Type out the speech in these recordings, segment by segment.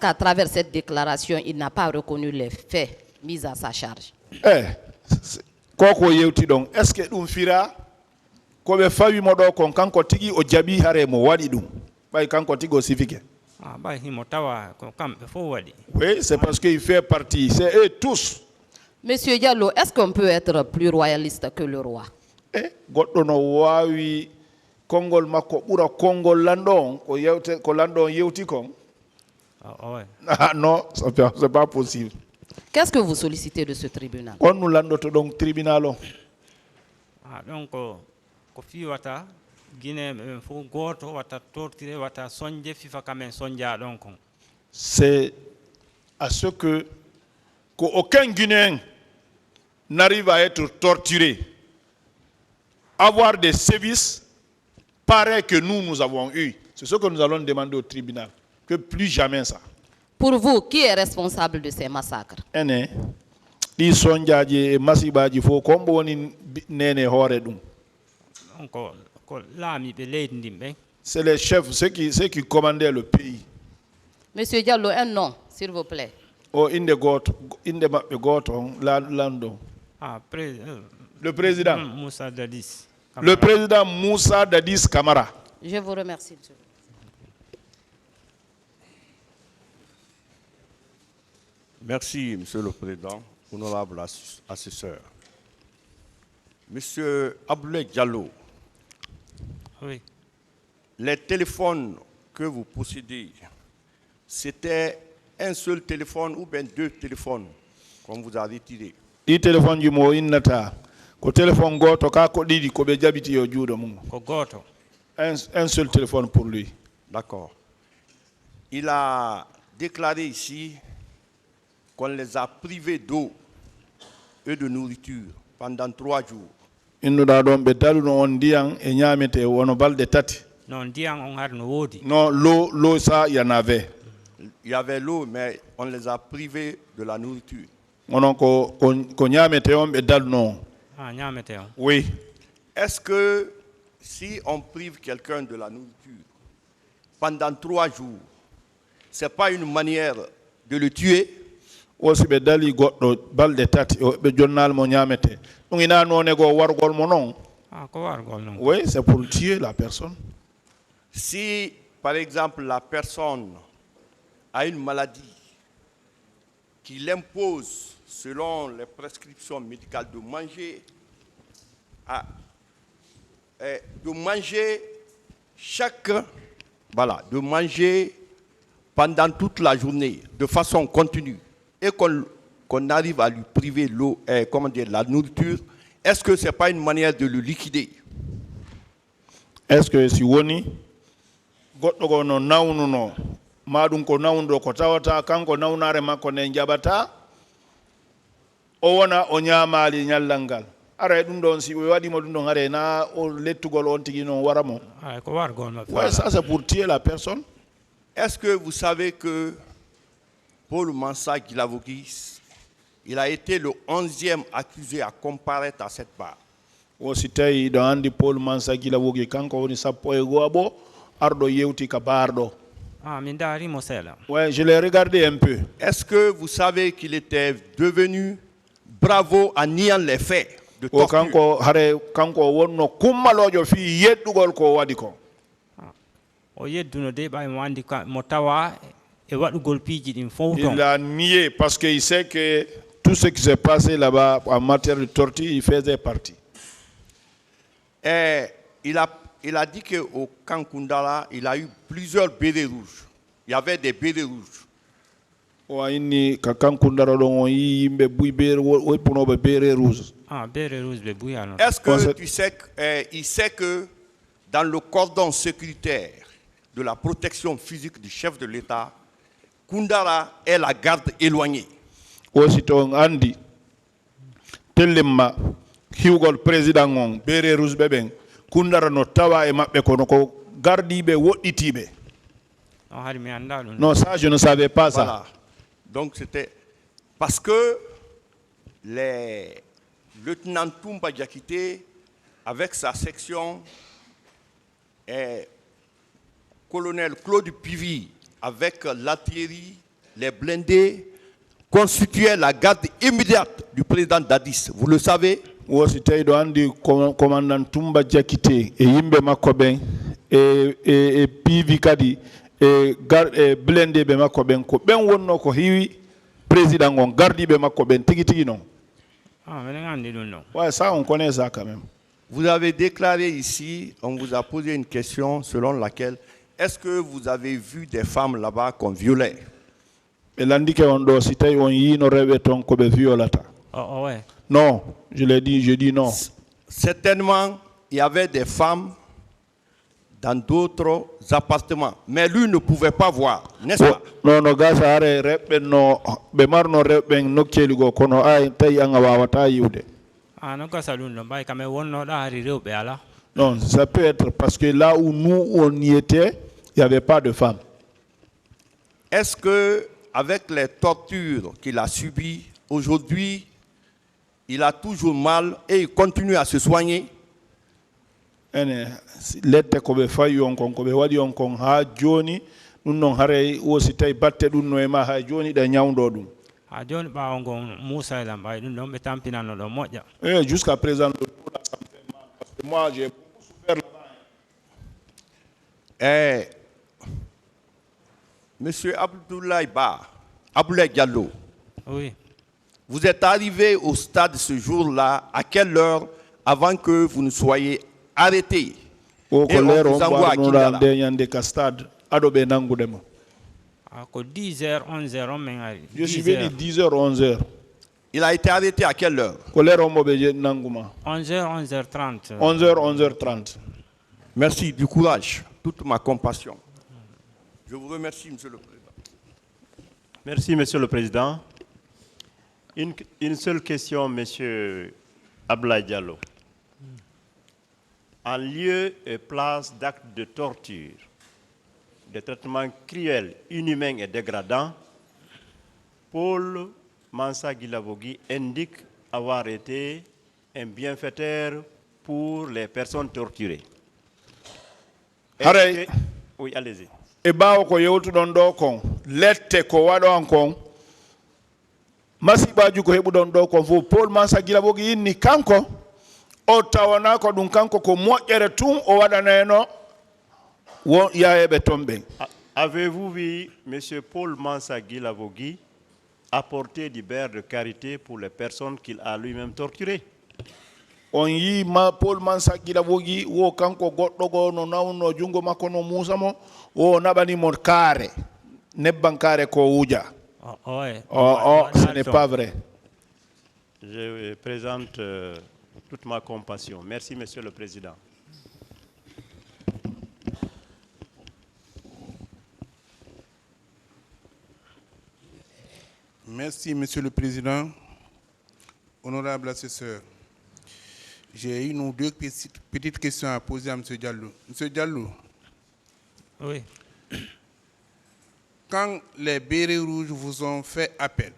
qu'à travers cette déclaration, il n'a pas reconnu les faits mis à sa charge? Koko yewti donc est-ce que dum fira ko be fawi modo kon kanko tigi o jabi hare mo wadi dum bay kanko tigi o sifike? Oui, c'est parce qu'il fait partie, c'est eux tous. Monsieur Diallo, est-ce qu'on peut être plus royaliste que le roi? Goddo no wawi kongol makko bura kongol landon ko yewte ko landon yewti kon. Non, c'est pas possible. Qu'est-ce que vous sollicitez de ce tribunal? On nous landoto donc tribunal. Donc ko fi wata Guinée fo goto wata torturé wata sonje fifa kamen sonja donc. C'est à ce que qu'aucun Guinéen n'arrive à être torturé, avoir des sévices pareils que nous avons eu. C'est ce que nous allons demander au tribunal, que plus jamais ça. Pour vous, qui est responsable de ces massacres? C'est les chefs, ceux qui commandaient le pays. Monsieur Diallo, un nom, s'il vous plaît. Le président. Moussa Dadis. Le président Moussa Dadis Camara. Je vous remercie, monsieur. Merci, Monsieur le Président, honorable assesseur. Monsieur Abdoulaye Diallo, oui. Les téléphones que vous possédez, c'était un seul téléphone ou bien deux téléphones qu'on vous a retirés? Il téléphone du mot innata. Ko téléphone goto ka ko didi ko be jabiti yo juudo mum. Ko goto. Un seul téléphone pour lui. D'accord. Il a déclaré ici qu'on les a privés d'eau et de nourriture pendant 3 jours. Innuda don be dalu no on diang e nyamete wono balde tati. Non, diang on har no wodi. Non, l'eau ça il y en avait. Il y avait l'eau, mais on les a privés de la nourriture. Onon ko nyamete on be dalu no. Ah, nyamete on. Oui. Est-ce que si on prive quelqu'un de la nourriture pendant 3 jours, c'est pas une manière de le tuer? Aussi be dali goddo balde tati be jonnal mo nyamete. Ina no nego wargol mo non. Ah, ko wargol non. Oui, c'est pour tuer la personne. Si par exemple la personne a une maladie qui l'impose selon les prescriptions médicales de manger de manger pendant toute la journée de façon continue et qu'on arrive à lui priver l'eau, la nourriture, est-ce que ce n'est pas une manière de le liquider? Est-ce que si woni goddo go no nawnu no madum ko nawndo ko tawata kanko nawnare makko ne jabata o wona o nyamali nyallangal ara dum don si wadi mo dum don are na o lettugol on tigi non waramo. Ouais, ça c'est pour tuer la personne. Est-ce que vous savez que Paul Mansa Guilavogui, il a été le 11e accusé à comparaître à cette barre? Aussi tay do andi Paul Mansa Guilavogui kanko woni sappo e goabo ardo yewti ka bardo. Ah, mindari mosela. Ouais, je l'ai regardé un peu. Est-ce que vous savez qu'il était devenu bravo en niant les faits de torture? Kanko wonno kummalojo fi yeddugol ko wadi ko. O yedduno de bay mo andi mo tawa e wadugol piji din fowton. Il a nié parce qu'il sait que tout ce qui s'est passé là-bas en matière de torture, il faisait partie. Et il a dit qu'au camp Koundara, il a eu plusieurs bérets rouges. Il y avait des bérets rouges. Est-ce que tu sais il sait que dans le cordon sécuritaire de la protection physique du chef de l'État, Koundara est la garde éloignée? Aussitôt Andi Telemma hiwgol président on bere rouge beben Koundara no tawa e mabbe kono ko gardibe wodditibe. Non, ça je ne savais pas ça. Voilà. Donc c'était parce que les lieutenants Toumba Diakité avec sa section et colonel Claude Pivy avec l'artillerie les blindés constituaient la garde immédiate du président Dadis. Vous le savez? wosi tawi ɗo andi commandant Tumba Diakité e yimɓe makko ɓen e piivi kadi e blendeɓe makko ɓen ko ɓen wonno ko heewi président on gardiɓe makko ɓen tigi tigi noon. Ouais, ça on connaît ça quand même. Vous avez déclaré ici, on vous a posé une question selon laquelle est-ce que vous avez vu des femmes là-bas qu'on violait? ɓe landike on ɗo si tawi on yiino rewɓe toon koɓe violata. Ouais. Non, je dis non. Certainement, il y avait des femmes dans d'autres appartements, mais lui ne pouvait pas voir, n'est-ce pas? Non, no gasa are rewɓe no ɓe marno rewɓe nokkeli go kono ay tawi an a wawata yiwde. Non, ça peut être parce que là où nous on y était, il n'y avait pas de femmes. Est-ce que avec les tortures qu'il a subies aujourd'hui, il a toujours mal et il continue à se soigner? Lette ko ɓe fayi on kon ko ɓe waɗi on kon ha joni ɗum noon haray wosi tawi batte ɗum no e ma ha joni ɗa ñawdo ɗum. Jusqu'à présent le dos là ça me fait mal parce que moi j'ai beaucoup souffert là-bas. Monsieur Abdoulaye Diallo. Oui. Vous êtes arrivé au stade ce jour-là, à quelle heure avant que vous ne soyez arrêté? Et on vous envoie à Kindala. 10h, 11h, je suis venu 10h, 11h. Il a été arrêté à quelle heure? 11h, 11h30. 11h, 11h30. Merci, du courage, toute ma compassion. Je vous remercie, Monsieur le Président. Merci, Monsieur le Président. Une seule question, Monsieur Abdoulaye Diallo. En lieu et place d'actes de torture, de traitements cruels, inhumains et dégradants, Paul Mansa Guilavogui indique avoir été un bienfaiteur pour les personnes torturées. Oui, allez-y. E ɓaawo ko yewtuɗon ɗo kon lette ko waɗon kon masibaji ko heɓuɗon ɗo kon fof Paul Mansa Guilavogui yinni kanko o tawana ko ɗum kanko ko moƴƴere tun o waɗanayno won yayeɓe ton ɓen. Avez-vous vu M. Paul Mansa Guilavogui apporter du beurre de karité pour les personnes qu'il a lui-même torturées? On yi Paul Mansa Guilavogui wo kanko goɗɗo go no nawno jungo makko no Musa mo wo naɓani mo kaare nebban kaare ko wuja. Ce n'est pas vrai. Je présente toute ma compassion. Merci, Monsieur le Président. Merci, Monsieur le Président. Honorable assesseur, j'ai une ou deux petites questions à poser à M. Diallo. M. Diallo. Oui. Quand les bérets rouges vous ont fait appel,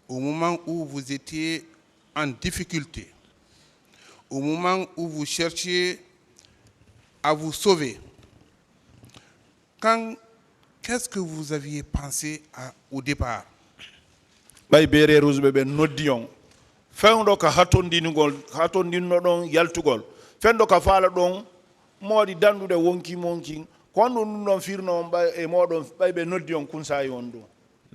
au moment où vous étiez en difficulté, au moment où vous cherchiez à vous sauver, qu'est-ce que vous aviez pensé au départ? Bay bérets rouges ɓe noddi on fewɗo ka hatondinno ɗon yaltugol fenɗo ka faala ɗon moɗi dandude wonki monkin ko andu ɗum ɗon firno on e moɗon ɓay ɓe noddi on kunsayi on ɗum.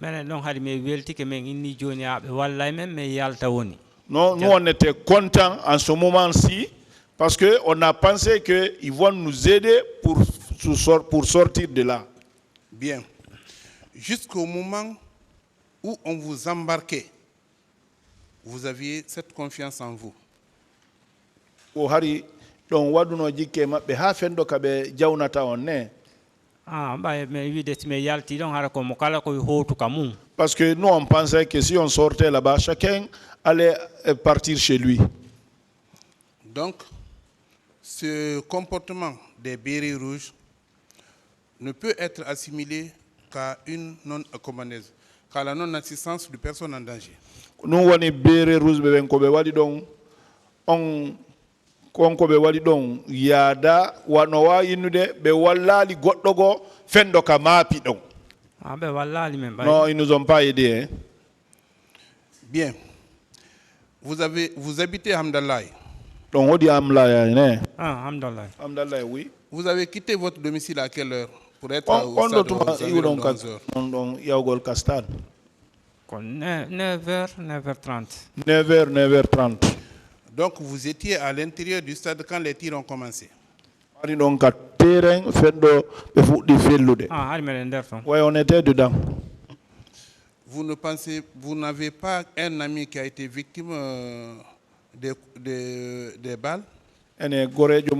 Menen ɗon haade mi weltike men inni joni aɓe wallay men mais yalta woni. Non, nous on était contents en ce moment-ci parce qu'on a pensé qu'ils vont nous aider pour sortir de là. Bien. Jusqu'au moment où on vous embarquait, vous aviez cette confiance en vous. O hari ɗon waɗuno jikke maɓɓe ha fenɗo ka ɓe jawnata on ne. Parce que nous on pensait que si on sortait là-bas, chacun allait partir chez lui. Donc, ce comportement des bérets rouges ne peut être assimilé qu'à une non-accompagnaise, qu'à la non-assistance de personnes en danger. Nous woni bérets rouges ɓe ɓen ko ɓe waɗi ɗon on konko ɓe waɗi ɗon yaada wano wawi innude ɓe wallali goɗɗo go fenɗo ka maapi ɗon. Ah ben voilà, lui-même. Non, ils nous ont pas aidés. Hein. Bien. Vous habitez Hamdallah. Donc on dit Amla, hein. Ah, alhamdulillah. Amdallah, oui. Vous avez quitté votre domicile à quelle heure pour être au On stade doit aux environs de 11 heures? on Yaugol Castad. 9h, 9h30. 9h, 9h30. Donc vous étiez à l'intérieur du stade quand les tirs ont commencé. Donc à terrain, Ah, ouais, on était dedans. Vous n'avez pas un ami qui a été victime des balles? Ene gorejo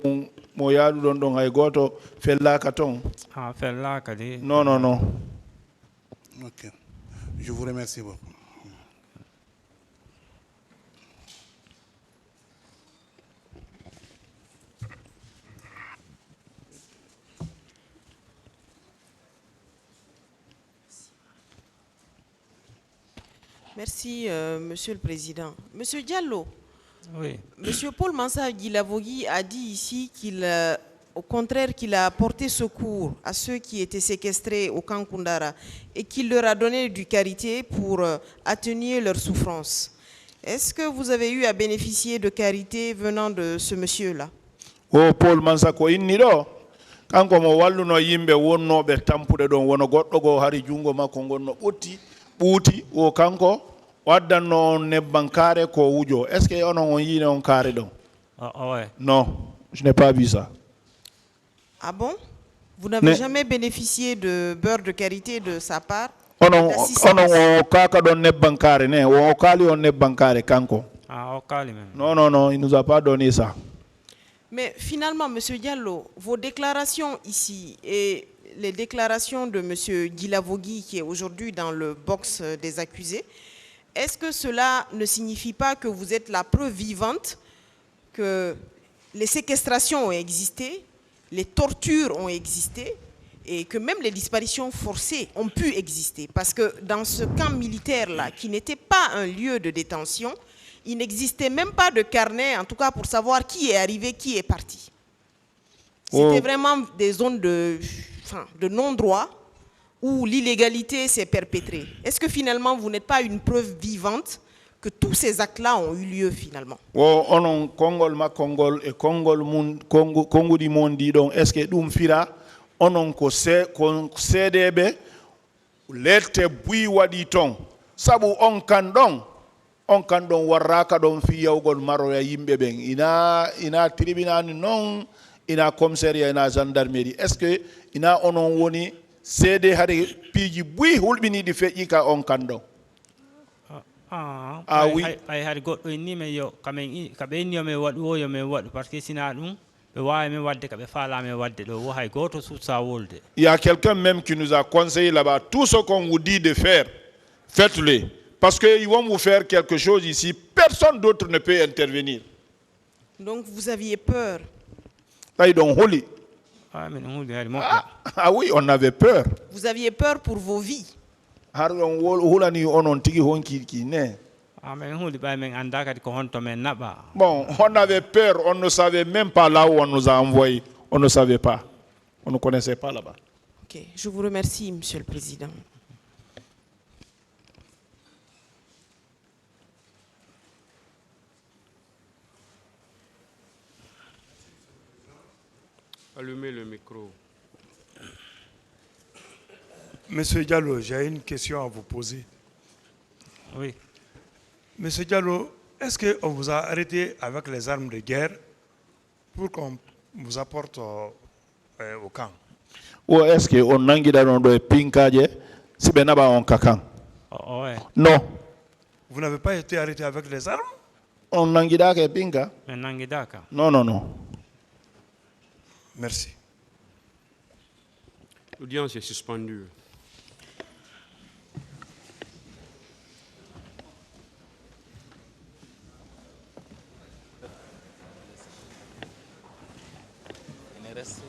mo yaadu don don hay goto fellaka ton. Ah, fellaka di. Non, non, non. Ok. Je vous remercie beaucoup. Merci, Monsieur le Président. Monsieur Diallo, oui. Monsieur Paul Mansa Guilavogui a dit ici au contraire, qu'il a apporté secours à ceux qui étaient séquestrés au camp Koundara et qu'il leur a donné du carité pour atténuer leurs souffrances. Est-ce que vous avez eu à bénéficier de carité venant de ce monsieur-là? Oh, Paul Mansa ko inni do. Kanko mo walluno yimbe wonnobe tampude don wono goddo go hari jungo makko gonno ɓuuti o kanko waddanno nebbankare ko wujo. Est-ce que on yine on kare don? Ouais. Non, je n'ai pas vu ça. Ah bon? Vous n'avez jamais bénéficié de beurre de karité de sa part? Onon kaka don nebbankare ne o kali on nebbankare kanko. Ah, au même. Non, non, non, il nous a pas donné ça. Mais finalement, Monsieur Diallo, vos déclarations ici et les déclarations de Monsieur Guilavogui, qui est aujourd'hui dans le box des accusés, est-ce que cela ne signifie pas que vous êtes la preuve vivante que les séquestrations ont existé, les tortures ont existé et que même les disparitions forcées ont pu exister? Parce que dans ce camp militaire-là, qui n'était pas un lieu de détention, il n'existait même pas de carnet, en tout cas pour savoir qui est arrivé, qui est parti. C'était vraiment des zones de non-droit où l'illégalité s'est perpétrée. Est-ce que finalement vous n'êtes pas une preuve vivante que tous ces actes-là ont eu lieu finalement? Onon Kongol ma Kongol et Kongol mun Kongo di mondi donc est-ce que dum fira onon ko CDB lette bui wadi ton sabu on kan don warraka don fi yawgol maro ya yimbe ben ina tribunal non ina commissariat ina gendarmerie. Est-ce que ina onon woni CD hari piji bui hulbini di feji ka on kan don? Ah oui. Ay har goddo ni me yo kamen kabe ni me wadu o yo me wadu parce que sina dum be waay me wadde kabe fala me wadde do wo hay goto sa wolde. Il y a quelqu'un même qui nous a conseillé là-bas, tout ce qu'on vous dit de faire, faites-le. Parce qu'ils vont vous faire quelque chose ici, personne d'autre ne peut intervenir. Donc vous aviez peur? Ah oui, on avait peur. Vous aviez peur pour vos vies? Bon, on avait peur, on ne savait même pas là où on nous a envoyés. On ne savait pas. On ne connaissait pas là-bas. Ok, je vous remercie, Monsieur le Président. Allumez le micro. Monsieur Diallo, j'ai une question à vous poser. Oui. Monsieur Diallo, est-ce qu'on vous a arrêté avec les armes de guerre pour qu'on vous apporte au camp? Ou est-ce qu'on n'a pas de pinkaje si on n'a pas un kakan? Non. Vous n'avez pas été arrêté avec les armes? On n'a pas de pinka? Non, non, non. Merci. L'audience est suspendue. Il ne reste